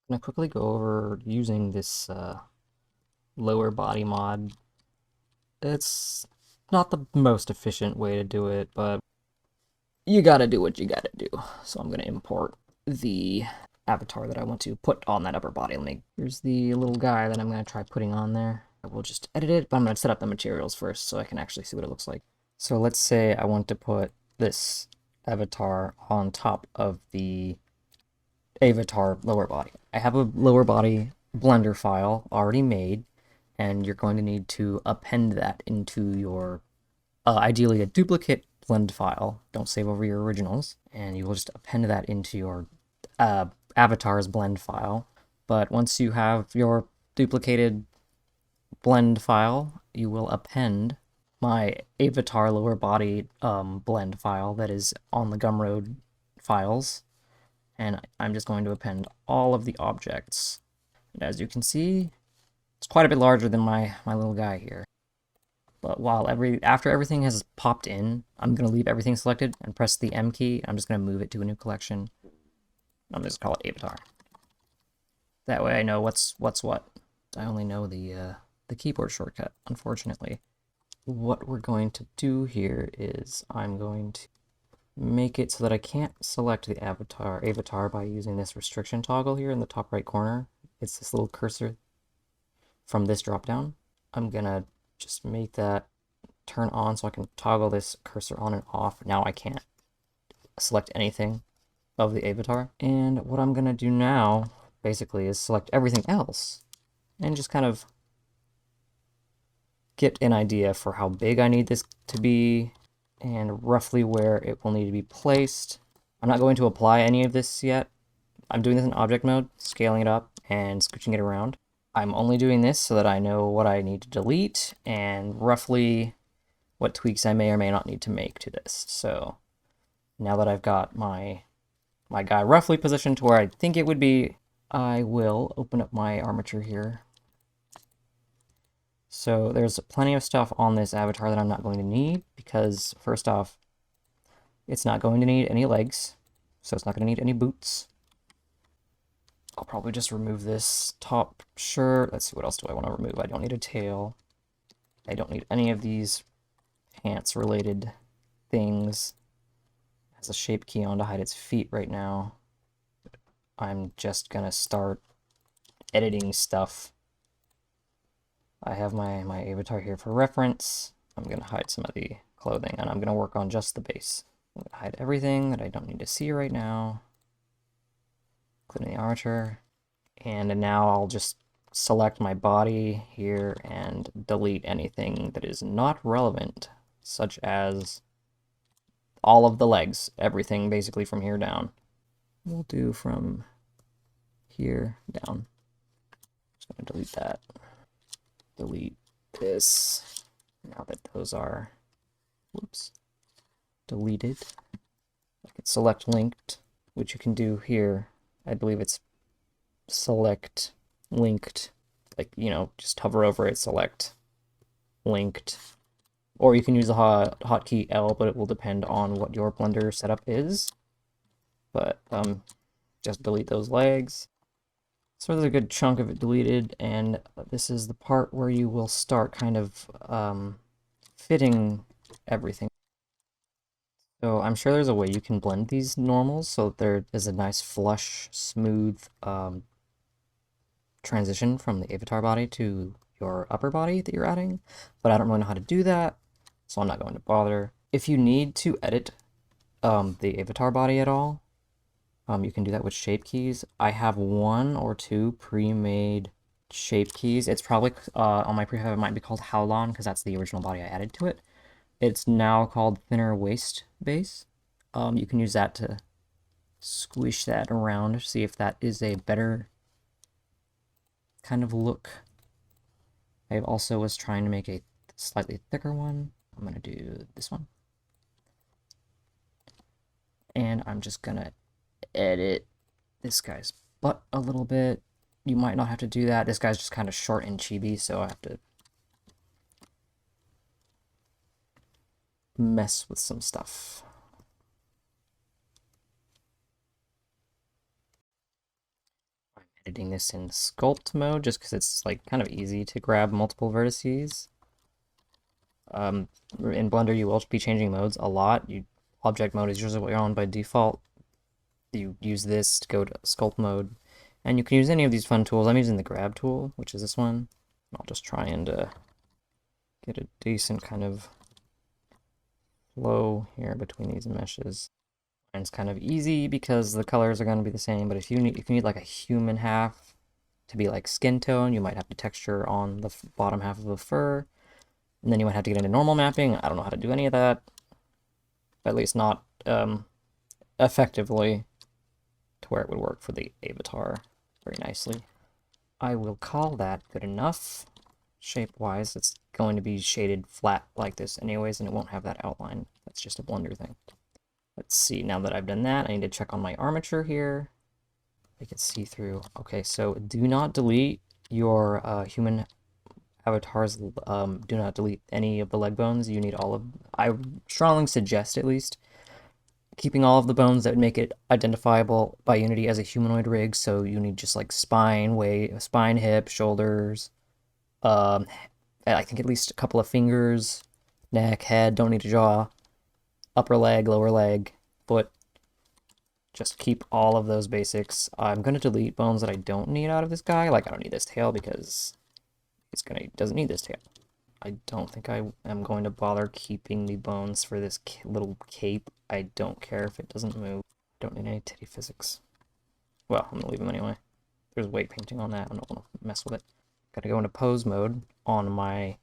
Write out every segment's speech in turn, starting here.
I'm gonna quickly go over using this lower body mod. It's not the most efficient way to do it, but you gotta do what you gotta do. So I'm gonna import the avatar that I want to put on that upper body. Here's the little guy that I'm gonna try putting on there. I will just edit it, but I'm gonna set up the materials first so I can actually see what it looks like. So let's say I want to put this avatar on top of the AvaTaur lower body. I have a lower body Blender file already made, and you're going to need to append that into your, ideally a duplicate blend file. Don't save over your originals, and you will just append that into your avatar's blend file. But once you have your duplicated blend file, you will append my avatar lower body blend file that is on the Gumroad files, and I'm just going to append all of the objects. And as you can see, it's quite a bit larger than my little guy here. But after everything has popped in, I'm going to leave everything selected and press the M key. I'm just going to move it to a new collection. I'm just going to call it AvaTaur. That way I know what's what. I only know the keyboard shortcut, unfortunately. What we're going to do here is I'm going to make it so that I can't select the avatar by using this restriction toggle here in the top right corner. It's this little cursor from this dropdown. I'm gonna just make that turn on so I can toggle this cursor on and off. Now I can't select anything of the avatar. And what I'm gonna do now basically is select everything else and just kind of get an idea for how big I need this to be and roughly where it will need to be placed. I'm not going to apply any of this yet. I'm doing this in object mode, scaling it up and scooching it around. I'm only doing this so that I know what I need to delete and roughly what tweaks I may or may not need to make to this. So now that I've got my guy roughly positioned to where I think it would be, I will open up my armature here. So there's plenty of stuff on this avatar that I'm not going to need because first off, it's not going to need any legs, so it's not going to need any boots. I'll probably just remove this top shirt. Let's see, what else do I want to remove? I don't need a tail. I don't need any of these pants related things. It has a shape key on to hide its feet right now. I'm just gonna start editing stuff. I have my avatar here for reference. I'm gonna hide some of the clothing and I'm gonna work on just the base. I'm gonna hide everything that I don't need to see right now, including the armature. And now I'll just select my body here and delete anything that is not relevant, such as all of the legs, everything basically from here down. We'll do from here down. Just gonna delete that. Delete this. Now that those are, whoops, deleted. I can select linked, which you can do here. I believe it's select linked, like, you know, just hover over it, select linked. Or you can use the hotkey L, but it will depend on what your Blender setup is. But just delete those legs. So there's a good chunk of it deleted, and this is the part where you will start kind of fitting everything. So I'm sure there's a way you can blend these normals so that there is a nice flush, smooth transition from the avatar body to your upper body that you're adding, but I don't really know how to do that, so I'm not going to bother. If you need to edit the avatar body at all, you can do that with shape keys. I have one or two pre-made shape keys. It's probably, on my prefab, it might be called Howlon, because that's the original body I added to it. It's now called Thinner Waist Base. You can use that to squish that around, see if that is a better kind of look. I also was trying to make a slightly thicker one. I'm going to do this one. And I'm just going to edit this guy's butt a little bit. You might not have to do that. This guy's just kind of short and chibi, so I have to mess with some stuff. editing this in sculpt mode just because it's like kind of easy to grab multiple vertices. In Blender, you will be changing modes a lot. Object mode is usually what you're on by default. You use this to go to sculpt mode, and you can use any of these fun tools. I'm using the grab tool, which is this one. I'll just try and get a decent kind of flow here between these meshes. And it's kind of easy because the colors are going to be the same, but if you need like a human half to be like skin tone, you might have to texture on the bottom half of the fur, and then you might have to get into normal mapping. I don't know how to do any of that, at least not effectively to where it would work for the AvaTaur very nicely. I will call that good enough. Shape-wise, it's going to be shaded flat like this anyways, and it won't have that outline. That's just a Blender thing. Let's see, now that I've done that, I need to check on my armature here. Make it see-through. Okay, so do not delete your human avatars. Do not delete any of the leg bones. You need all of... I strongly suggest, at least, keeping all of the bones that would make it identifiable by Unity as a humanoid rig. So you need just like spine, hip, shoulders, I think at least a couple of fingers, neck, head, don't need a jaw, upper leg, lower leg, foot. Just keep all of those basics. I'm going to delete bones that I don't need out of this guy. Like, I don't need this tail because he doesn't need this tail. I don't think I am going to bother keeping the bones for this little cape. I don't care if it doesn't move. Don't need any titty physics. Well, I'm going to leave them anyway. There's weight painting on that. I don't want to mess with it. Gotta go into pose mode on my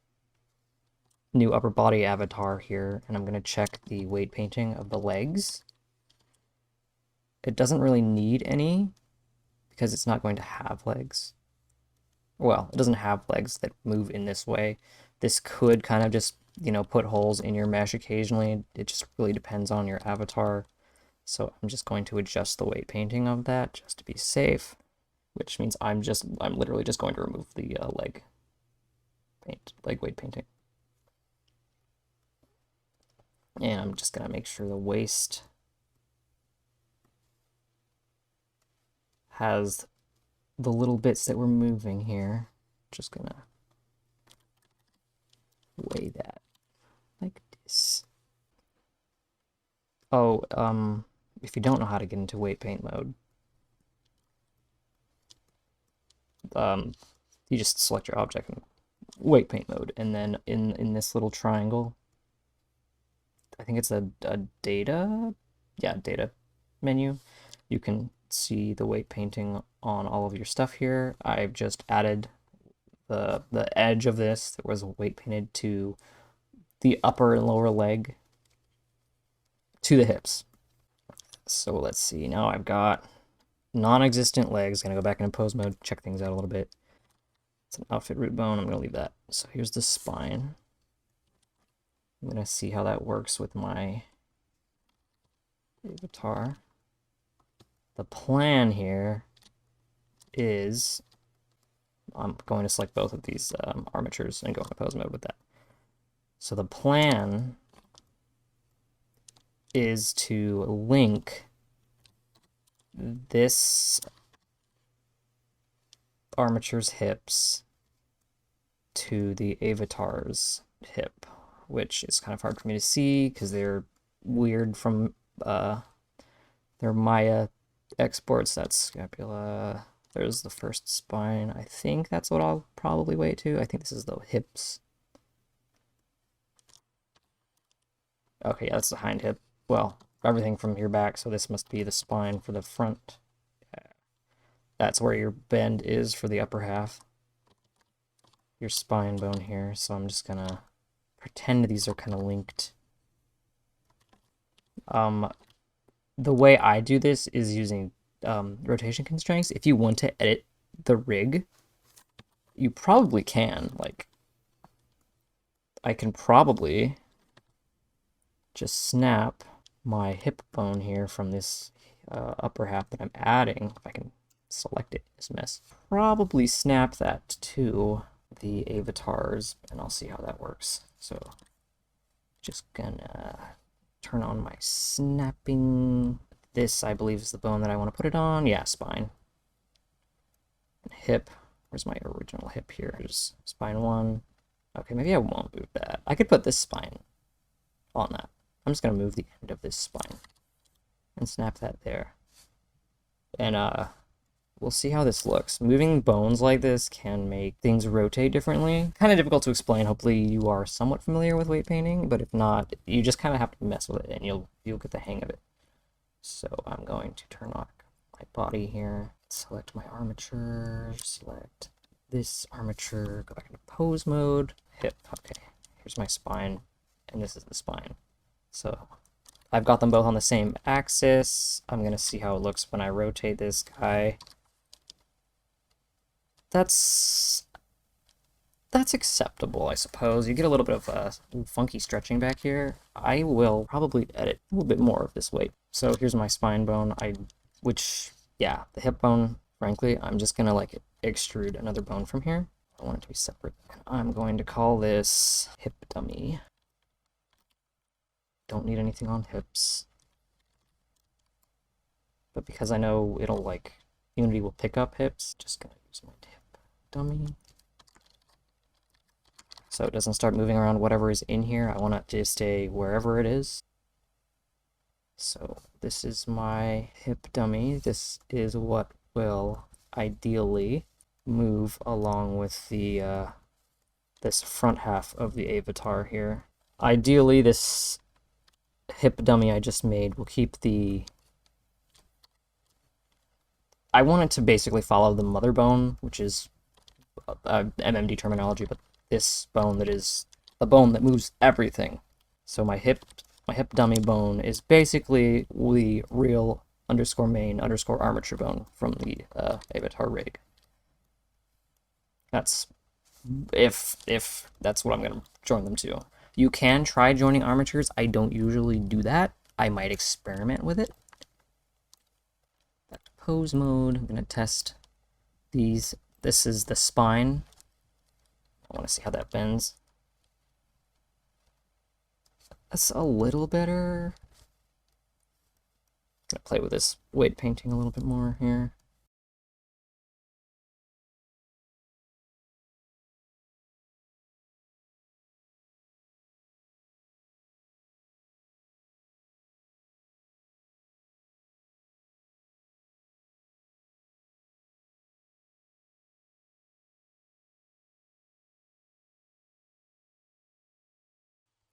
new upper body avatar here, and I'm going to check the weight painting of the legs. It doesn't really need any because it's not going to have legs. Well, it doesn't have legs that move in this way. This could kind of just, you know, put holes in your mesh occasionally. It just really depends on your avatar. So I'm just going to adjust the weight painting of that just to be safe, which means I'm literally just going to remove the leg weight painting. And I'm just going to make sure the waist has the little bits that we're moving here. Just going to weigh that like this. Oh, if you don't know how to get into weight paint mode, you just select your object in weight paint mode, and then in this little triangle, I think it's a data, yeah, data menu, you can see the weight painting on all of your stuff here. I've just added the edge of this that was weight painted to the upper and lower leg to the hips. So let's see, now I've got non-existent legs. Gonna go back into pose mode, check things out a little bit. It's an outfit root bone, I'm gonna leave that. So here's the spine. I'm gonna see how that works with my avatar. The plan here is I'm going to select both of these armatures and go into pose mode with that. So the plan is to link this armature's hips to the avatar's hip, which is kind of hard for me to see because they're weird from their Maya exports. That's scapula. There's the first spine. I think that's what I'll probably weight to. I think this is the hips. Okay, yeah, that's the hind hip. Well, everything from here back, so this must be the spine for the front. That's where your bend is for the upper half. Your spine bone here, so I'm just gonna pretend these are kind of linked. The way I do this is using rotation constraints. If you want to edit the rig, you probably can. Like, I can probably just snap my hip bone here from this upper half that I'm adding. If I can select it in this mess, probably snap that to the avatars, and I'll see how that works. So just gonna turn on my snapping. This, I believe, is the bone that I want to put it on. Yeah, spine. hip. Where's my original hip here? There's spine 1. Okay, maybe I won't move that. I could put this spine on that. I'm just gonna move the end of this spine and snap that there. And we'll see how this looks. Moving bones like this can make things rotate differently. Kind of difficult to explain. Hopefully you are somewhat familiar with weight painting, but if not, you just kind of have to mess with it and you'll get the hang of it. So I'm going to turn on my body here, select my armature, select this armature, go back into pose mode, hip. Okay, here's my spine, and this is the spine. So I've got them both on the same axis. I'm gonna see how it looks when I rotate this guy. That's acceptable, I suppose. You get a little bit of funky stretching back here. I will probably edit a little bit more of this weight. So here's my spine bone, yeah, the hip bone, frankly, I'm just gonna like extrude another bone from here. I want it to be separate. I'm going to call this hip dummy. Don't need anything on hips. But because I know it'll like, Unity will pick up hips, just gonna use my hip dummy. So it doesn't start moving around whatever is in here. I want it to stay wherever it is. So this is my hip dummy. This is what will ideally move along with the this front half of the AvaTaur here. Ideally, this hip dummy I just made will keep the... I want it to basically follow the mother bone, which is MMD terminology, but this bone that is the bone that moves everything. So my hip dummy bone is basically the real _main _armature bone from the AvaTaur rig. That's if that's what I'm gonna join them to. You can try joining armatures. I don't usually do that. I might experiment with it. Back to pose mode. I'm gonna test these. This is the spine. I want to see how that bends. That's a little better. I'm gonna play with this weight painting a little bit more here.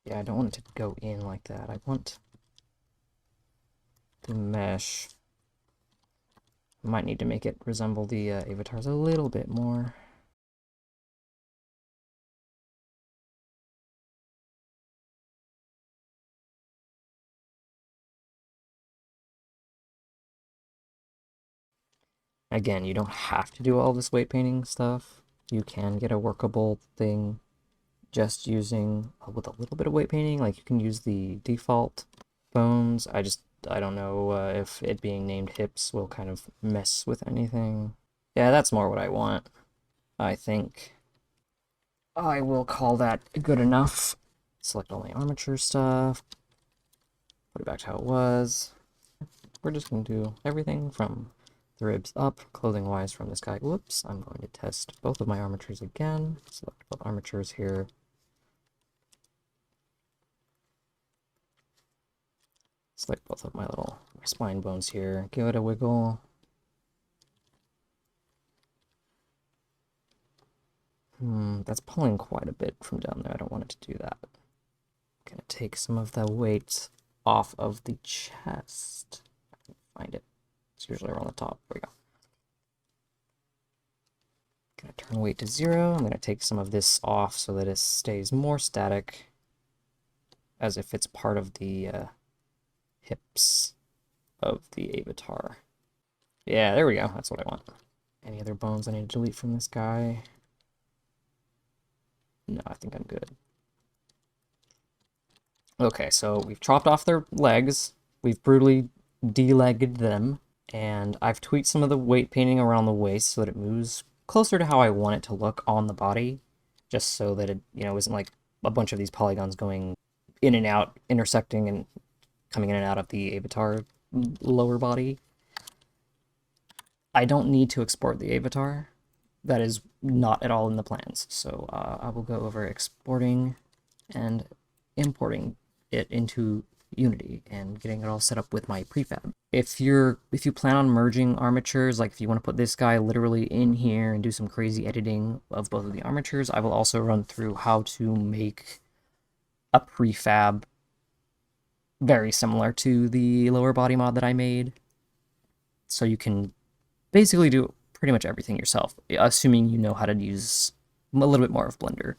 Yeah, I don't want it to go in like that. I want the mesh. Might need to make it resemble the AvaTaurs a little bit more. Again, you don't have to do all this weight painting stuff. You can get a workable thing just using with a little bit of weight painting. Like you can use the default bones. I don't know if it being named hips will kind of mess with anything. Yeah, that's more what I want, I think. I will call that good enough. Select all my armature stuff. Put it back to how it was. We're just going to do everything from the ribs up, clothing-wise from this guy. Whoops, I'm going to test both of my armatures again. Select both armatures here. Select both of my spine bones here. Give it a wiggle. That's pulling quite a bit from down there. I don't want it to do that. I'm gonna take some of the weight off of the chest. I can find it. It's usually around the top. There we go. Gonna turn weight to 0. I'm gonna take some of this off so that it stays more static, as if it's part of the hips of the AvaTaur. Yeah, there we go. That's what I want. Any other bones I need to delete from this guy? No, I think I'm good. Okay, so we've chopped off their legs. We've brutally de-legged them. And I've tweaked some of the weight painting around the waist so that it moves closer to how I want it to look on the body. Just so that it, isn't like a bunch of these polygons going in and out, intersecting and coming in and out of the AvaTaur lower body. I don't need to export the AvaTaur. that is not at all in the plans. So I will go over exporting and importing it into Unity and getting it all set up with my prefab. If you plan on merging armatures, like if you want to put this guy literally in here and do some crazy editing of both of the armatures, I will also run through how to make a prefab very similar to the lower body mod that I made. So you can basically do pretty much everything yourself, assuming you know how to use a little bit more of Blender.